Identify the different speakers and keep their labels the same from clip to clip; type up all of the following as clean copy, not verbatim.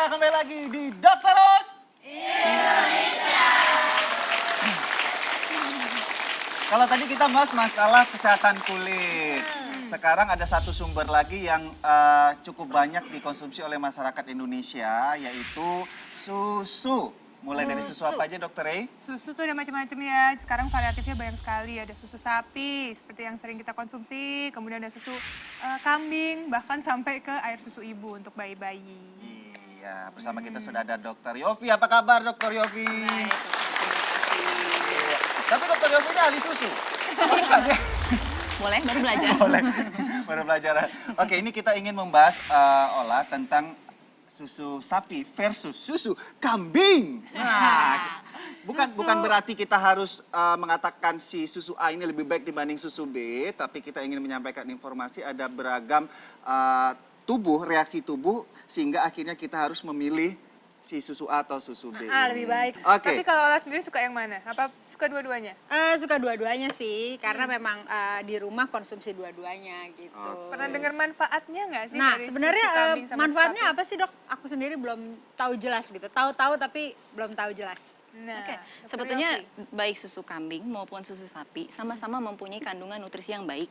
Speaker 1: Ya, kembali lagi di Dokter Ros
Speaker 2: Indonesia.
Speaker 1: Kalau tadi kita bahas masalah kesehatan kulit. Sekarang ada satu sumber lagi yang cukup banyak dikonsumsi oleh masyarakat Indonesia, yaitu susu. Mulai dari susu apa aja, Dokter Rey?
Speaker 2: Susu tuh ada macam-macam ya. Sekarang variatifnya banyak sekali. Ada susu sapi, seperti yang sering kita konsumsi. Kemudian ada susu kambing, bahkan sampai ke air susu ibu untuk bayi-bayi.
Speaker 1: Iya, bersama kita sudah ada Dokter Yofi. Apa kabar, Dokter Yofi?
Speaker 3: Baik,
Speaker 1: Iya. Tapi Dokter Yofi ini ahli susu. Bukan ya?
Speaker 3: boleh baru belajar.
Speaker 1: Boleh, baru belajar. Oke, ini kita ingin membahas Ola tentang susu sapi versus susu kambing. Nah, bukan berarti kita harus mengatakan si susu A ini lebih baik dibanding susu B, tapi kita ingin menyampaikan informasi ada beragam reaksi tubuh, sehingga akhirnya kita harus memilih si susu A atau susu B.
Speaker 3: Lebih baik.
Speaker 1: Oke.
Speaker 2: Tapi kalau Ola sendiri suka yang mana? Apa suka dua-duanya?
Speaker 3: Suka dua-duanya sih, karena memang di rumah konsumsi dua-duanya gitu.
Speaker 2: Pernah dengar manfaatnya nggak sih
Speaker 3: Nah,
Speaker 2: dari
Speaker 3: sebenarnya
Speaker 2: susu kambing sama
Speaker 3: manfaatnya
Speaker 2: susu sapi?
Speaker 3: apa sih, Dok? Aku sendiri belum tahu jelas gitu. Tahu-tahu tapi belum tahu jelas.
Speaker 2: Nah,
Speaker 4: Oke,
Speaker 2: Dr.
Speaker 4: sebetulnya
Speaker 2: Yofi.
Speaker 4: baik susu kambing maupun susu sapi sama-sama mempunyai kandungan nutrisi yang baik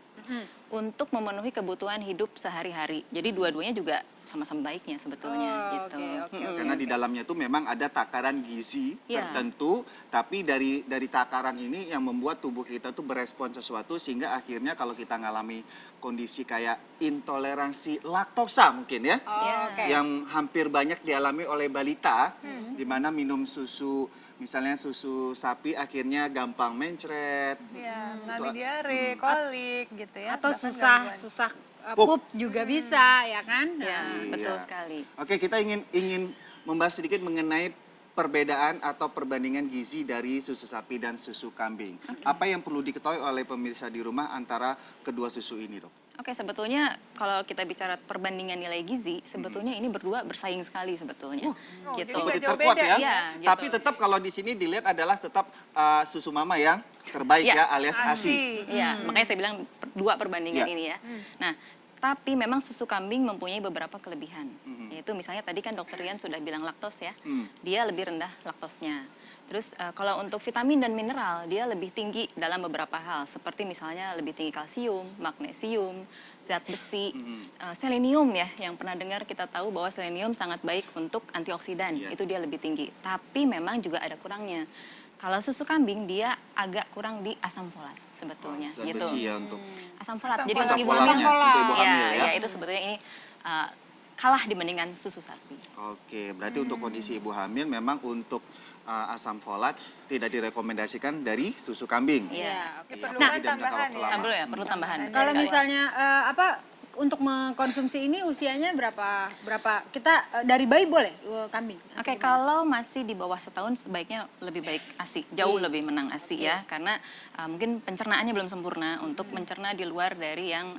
Speaker 4: untuk memenuhi kebutuhan hidup sehari-hari. Jadi dua-duanya juga sama-sama baiknya sebetulnya gitu.
Speaker 3: oke.
Speaker 1: Karena di dalamnya itu memang ada takaran gizi
Speaker 4: Iya.
Speaker 1: tertentu, tapi dari takaran ini yang membuat tubuh kita tuh berespon sesuatu, sehingga akhirnya kalau kita ngalami kondisi kayak intoleransi laktosa mungkin ya,
Speaker 3: Oke.
Speaker 1: yang hampir banyak dialami oleh balita, di mana minum susu, misalnya susu sapi akhirnya gampang mencret.
Speaker 2: Ya, mengalami diare, kolik gitu ya.
Speaker 3: Atau
Speaker 2: bahkan
Speaker 3: susah
Speaker 2: gangguan.
Speaker 3: pup juga bisa, ya kan?
Speaker 4: Ya,
Speaker 1: Iya.
Speaker 4: betul sekali.
Speaker 1: Oke, kita ingin membahas sedikit mengenai perbedaan atau perbandingan gizi dari susu sapi dan susu kambing. Apa yang perlu diketahui oleh pemirsa di rumah antara kedua susu ini, Dok?
Speaker 4: Oke, sebetulnya kalau kita bicara perbandingan nilai gizi, sebetulnya ini berdua bersaing sekali sebetulnya.
Speaker 2: Oh,
Speaker 4: gitu.
Speaker 2: jadi nggak jauh
Speaker 1: Terkuat
Speaker 2: beda
Speaker 1: ya.
Speaker 4: Iya, gitu.
Speaker 1: Tapi tetap kalau di sini dilihat adalah tetap susu mama yang terbaik
Speaker 4: Iya.
Speaker 1: ya, alias ASI.
Speaker 4: Iya, makanya saya bilang dua perbandingan
Speaker 1: Iya.
Speaker 4: ini ya. Nah, tapi memang susu kambing mempunyai beberapa kelebihan. Yaitu misalnya tadi kan Dokter Rian sudah bilang laktos ya. Dia lebih rendah laktosnya. Terus kalau untuk vitamin dan mineral, dia lebih tinggi dalam beberapa hal. Seperti misalnya lebih tinggi kalsium, magnesium, zat besi, selenium ya. Yang pernah dengar kita tahu bahwa selenium sangat baik untuk antioksidan.
Speaker 1: Iya.
Speaker 4: Itu dia lebih tinggi. Tapi memang juga ada kurangnya. Kalau susu kambing dia agak kurang di asam folat sebetulnya
Speaker 1: Zat
Speaker 4: gitu.
Speaker 1: besi ya untuk
Speaker 4: Asam folat.
Speaker 2: Asam
Speaker 4: Jadi
Speaker 2: folat.
Speaker 4: untuk ibu
Speaker 1: Asam
Speaker 4: hamil,
Speaker 1: folatnya untuk ibu hamil ya.
Speaker 4: ya itu sebetulnya ini kalah dibandingkan susu sapi.
Speaker 1: Oke, berarti untuk kondisi ibu hamil memang untuk asam folat tidak direkomendasikan dari susu kambing.
Speaker 4: Iya.
Speaker 2: Diperlukan
Speaker 1: Tidak minta
Speaker 2: tambahan
Speaker 1: waktu
Speaker 2: ya.
Speaker 1: lama.
Speaker 4: Perlu ya, perlu tambahan. betul
Speaker 3: Kalau
Speaker 4: sekali.
Speaker 3: misalnya untuk mengkonsumsi ini usianya berapa kita dari bayi boleh kambing?
Speaker 4: Oke, kalau masih di bawah setahun sebaiknya lebih baik ASI, jauh lebih menang ASI ya, karena mungkin pencernaannya belum sempurna untuk mencerna di luar dari yang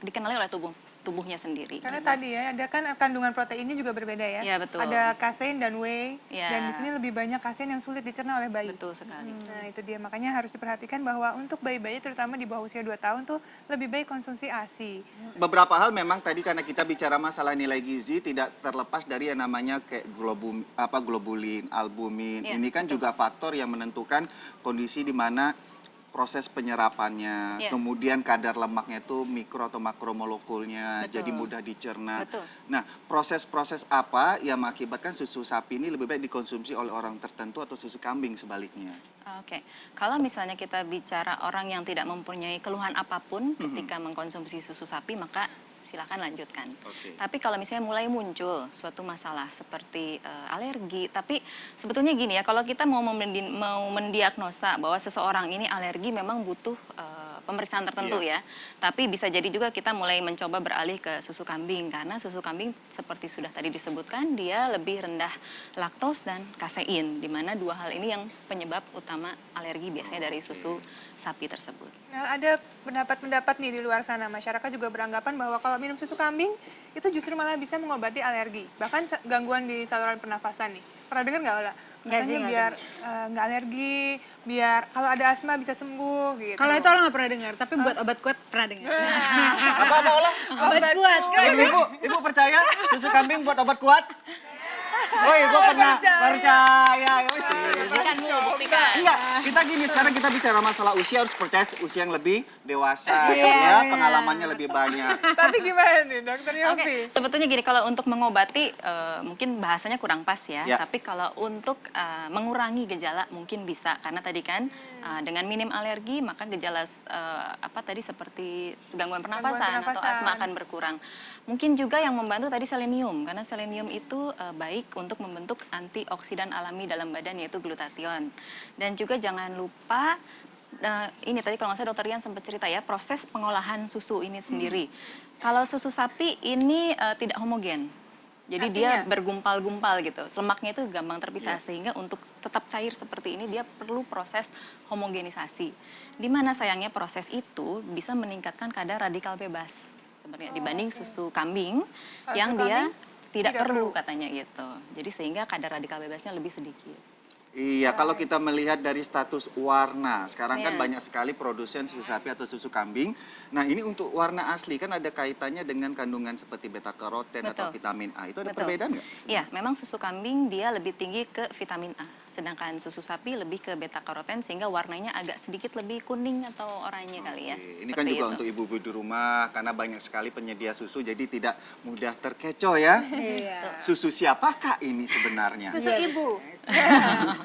Speaker 4: dikenali oleh tubuhnya sendiri.
Speaker 2: Karena tadi ya, ada kan kandungan proteinnya juga berbeda ya.
Speaker 4: Iya, betul.
Speaker 2: Ada kasein dan whey,
Speaker 4: Iya.
Speaker 2: dan di sini lebih banyak kasein yang sulit dicerna oleh bayi.
Speaker 4: Betul sekali.
Speaker 2: Nah itu dia, makanya harus diperhatikan bahwa untuk bayi-bayi terutama di bawah usia 2 tahun tuh lebih baik konsumsi ASI.
Speaker 1: Beberapa hal memang tadi karena kita bicara masalah nilai gizi tidak terlepas dari yang namanya kayak globulin, albumin.
Speaker 4: Iya,
Speaker 1: Ini kan juga faktor yang menentukan kondisi di mana proses penyerapannya,
Speaker 4: Iya.
Speaker 1: kemudian kadar lemaknya itu mikro atau makromolekulnya,
Speaker 4: Betul.
Speaker 1: jadi mudah dicerna.
Speaker 4: Betul.
Speaker 1: Nah, proses-proses apa yang mengakibatkan susu sapi ini lebih baik dikonsumsi oleh orang tertentu atau susu kambing sebaliknya?
Speaker 4: Oke, kalau misalnya kita bicara orang yang tidak mempunyai keluhan apapun ketika mengkonsumsi susu sapi, maka silakan lanjutkan.
Speaker 1: Oke.
Speaker 4: Tapi kalau misalnya mulai muncul suatu masalah seperti alergi, tapi sebetulnya gini ya, kalau kita mau mendiagnosa bahwa seseorang ini alergi memang butuh pemeriksaan tertentu ya. Tapi bisa jadi juga kita mulai mencoba beralih ke susu kambing, karena susu kambing seperti sudah tadi disebutkan, dia lebih rendah laktos dan kasein, di mana dua hal ini yang penyebab utama alergi biasanya dari susu sapi tersebut.
Speaker 2: Nah ada pendapat-pendapat nih di luar sana, masyarakat juga beranggapan bahwa kalau minum susu kambing itu justru malah bisa mengobati alergi, bahkan gangguan di saluran pernafasan nih. Pernah dengar nggak Ola?
Speaker 3: Nggak sih,
Speaker 2: Katanya
Speaker 3: nggak
Speaker 2: biar nggak alergi, biar kalau ada asma bisa sembuh gitu.
Speaker 3: Kalau itu Ola nggak pernah dengar, tapi buat obat kuat pernah dengar.
Speaker 1: Apa Ola?
Speaker 3: Obat kuat.
Speaker 1: Ibu percaya susu kambing buat obat kuat? Oh, ibu pernah percaya. Oh, sih.
Speaker 4: Buktikan, Bu, buktikan.
Speaker 1: Enggak, kita gini, sekarang kita bicara masalah usia, harus percaya usia yang lebih dewasa,
Speaker 3: Iya,
Speaker 1: ya,
Speaker 3: benar.
Speaker 1: pengalamannya lebih banyak.
Speaker 2: Tapi gimana nih dokter
Speaker 4: Oke,
Speaker 2: Yofi?
Speaker 4: sebetulnya gini, kalau untuk mengobati mungkin bahasanya kurang pas ya.
Speaker 1: Ya.
Speaker 4: Tapi kalau untuk mengurangi gejala mungkin bisa, karena tadi kan dengan minim alergi maka gejala apa tadi seperti gangguan pernapasan atau
Speaker 2: pernapasan.
Speaker 4: asma akan berkurang. Mungkin juga yang membantu tadi selenium, karena selenium itu baik untuk membentuk antioksidan alami dalam badan yaitu glutathione. Dan juga jangan lupa ini tadi kalau nggak salah dokter Rian sempat cerita ya, proses pengolahan susu ini sendiri. Kalau susu sapi ini tidak homogen. Jadi dia
Speaker 2: Artinya?
Speaker 4: bergumpal-gumpal gitu. Lemaknya itu gampang terpisah sehingga untuk tetap cair seperti ini dia perlu proses homogenisasi. Di mana sayangnya proses itu bisa meningkatkan kadar radikal bebas sebenarnya dibanding susu kambing
Speaker 2: Kalau
Speaker 4: yang
Speaker 2: susu
Speaker 4: dia
Speaker 2: kambing
Speaker 4: tidak
Speaker 2: tidak
Speaker 4: perlu
Speaker 2: perlu.
Speaker 4: katanya gitu. Jadi sehingga kadar radikal bebasnya lebih sedikit.
Speaker 1: Iya, kalau kita melihat dari status warna, sekarang kan
Speaker 4: Iya.
Speaker 1: banyak sekali produsen susu sapi atau susu kambing. Nah, ini untuk warna asli kan ada kaitannya dengan kandungan seperti beta karoten atau
Speaker 4: Betul.
Speaker 1: vitamin A. Itu ada
Speaker 4: Betul.
Speaker 1: perbedaan nggak?
Speaker 4: Iya, memang susu kambing dia lebih tinggi ke vitamin A, sedangkan susu sapi lebih ke beta karoten sehingga warnanya agak sedikit lebih kuning atau oranye kali ya.
Speaker 1: Oke, ini kan
Speaker 4: Seperti
Speaker 1: juga
Speaker 4: itu.
Speaker 1: untuk ibu-ibu di rumah karena banyak sekali penyedia susu jadi tidak mudah terkecoh ya.
Speaker 3: Iya.
Speaker 1: Susu siapakah ini sebenarnya?
Speaker 2: Susu ibu.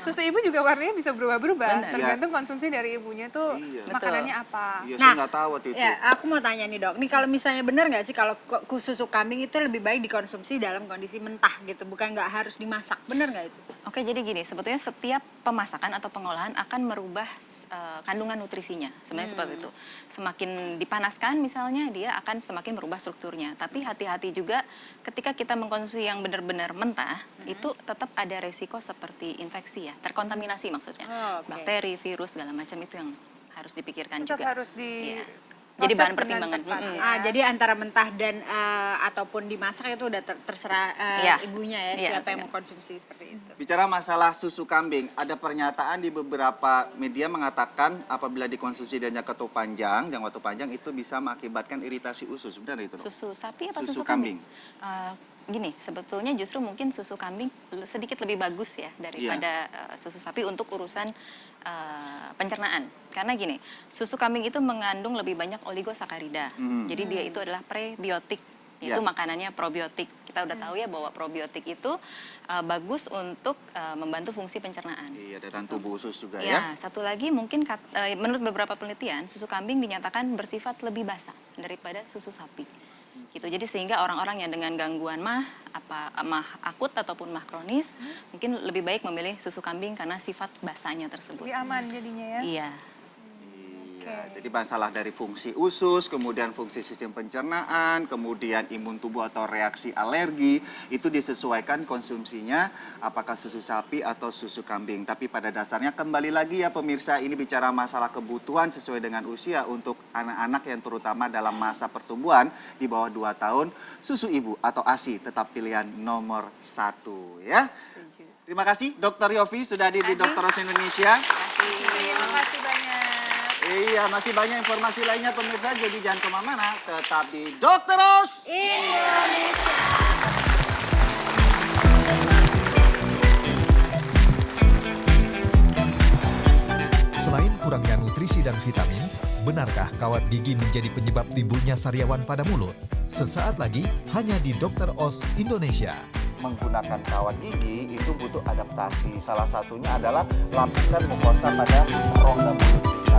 Speaker 2: Susu ibu juga warnanya bisa berubah-berubah,
Speaker 4: Benar.
Speaker 2: tergantung konsumsi dari ibunya tuh
Speaker 1: Iya.
Speaker 2: makanannya apa.
Speaker 1: Iya,
Speaker 3: Nah,
Speaker 1: saya nggak tahu waktu itu.
Speaker 3: Ya, aku mau tanya nih dok, nih kalau misalnya benar nggak sih kalau susu kambing itu lebih baik dikonsumsi dalam kondisi mentah gitu, bukan nggak harus dimasak, benar nggak itu?
Speaker 4: Oke, jadi gini, sebetulnya setiap pemasakan atau pengolahan akan merubah kandungan nutrisinya. Sebenarnya seperti itu. Semakin dipanaskan misalnya, dia akan semakin merubah strukturnya. Tapi hati-hati juga ketika kita mengkonsumsi yang benar-benar mentah, itu tetap ada resiko seperti infeksi ya, terkontaminasi maksudnya.
Speaker 3: Oh, oke.
Speaker 4: Bakteri, virus, segala macam itu yang harus dipikirkan
Speaker 2: Tetap
Speaker 4: juga.
Speaker 2: harus di
Speaker 4: Iya. Jadi
Speaker 2: proses
Speaker 4: bahan
Speaker 2: dengan
Speaker 4: pertimbangan.
Speaker 2: tepat,
Speaker 4: Mm-mm.
Speaker 2: ya.
Speaker 3: Jadi antara mentah dan ataupun dimasak itu udah terserah
Speaker 4: Iya.
Speaker 3: ibunya ya,
Speaker 4: Iya,
Speaker 3: siapa yang
Speaker 4: iya.
Speaker 3: mau konsumsi seperti itu.
Speaker 1: Bicara masalah susu kambing, ada pernyataan di beberapa media mengatakan apabila dikonsumsi dan jangka waktu panjang itu bisa mengakibatkan iritasi usus. Benar itu? Dok?
Speaker 4: Susu sapi apa
Speaker 1: Susu
Speaker 4: susu kambing? Gini, sebetulnya justru mungkin susu kambing sedikit lebih bagus ya daripada susu sapi untuk urusan pencernaan. Karena gini, susu kambing itu mengandung lebih banyak oligosakarida. Jadi dia itu adalah prebiotik, yaitu
Speaker 1: Ya.
Speaker 4: makanannya probiotik. Kita udah tahu ya bahwa probiotik itu bagus untuk membantu fungsi pencernaan.
Speaker 1: Iya, daya tubuh usus juga
Speaker 4: Ya,
Speaker 1: ya.
Speaker 4: satu lagi mungkin menurut beberapa penelitian susu kambing dinyatakan bersifat lebih basah daripada susu sapi. Gitu. Jadi sehingga orang-orang yang dengan gangguan mah akut ataupun mah kronis mungkin lebih baik memilih susu kambing karena sifat basahnya tersebut.
Speaker 2: Lebih aman jadinya ya.
Speaker 4: Iya.
Speaker 1: Iya, jadi masalah dari fungsi usus, kemudian fungsi sistem pencernaan, kemudian imun tubuh atau reaksi alergi, itu disesuaikan konsumsinya apakah susu sapi atau susu kambing. Tapi pada dasarnya kembali lagi ya pemirsa, ini bicara masalah kebutuhan sesuai dengan usia untuk anak-anak yang terutama dalam masa pertumbuhan di bawah 2 tahun, susu ibu atau ASI tetap pilihan nomor 1 ya. Terima kasih Dr. Yofi sudah hadir di Dr. Ros Indonesia.
Speaker 2: Terima kasih banyak.
Speaker 1: Iya, masih banyak informasi lainnya pemirsa, jadi jangan kemana-mana, tetap di Dr. Ros.
Speaker 5: Selain kurangnya nutrisi dan vitamin, benarkah kawat gigi menjadi penyebab timbulnya sariawan pada mulut? Sesaat lagi hanya di Dr. Oz Indonesia.
Speaker 1: Menggunakan kawat gigi itu butuh adaptasi. Salah satunya adalah lapisan mukosa pada rongga mulut.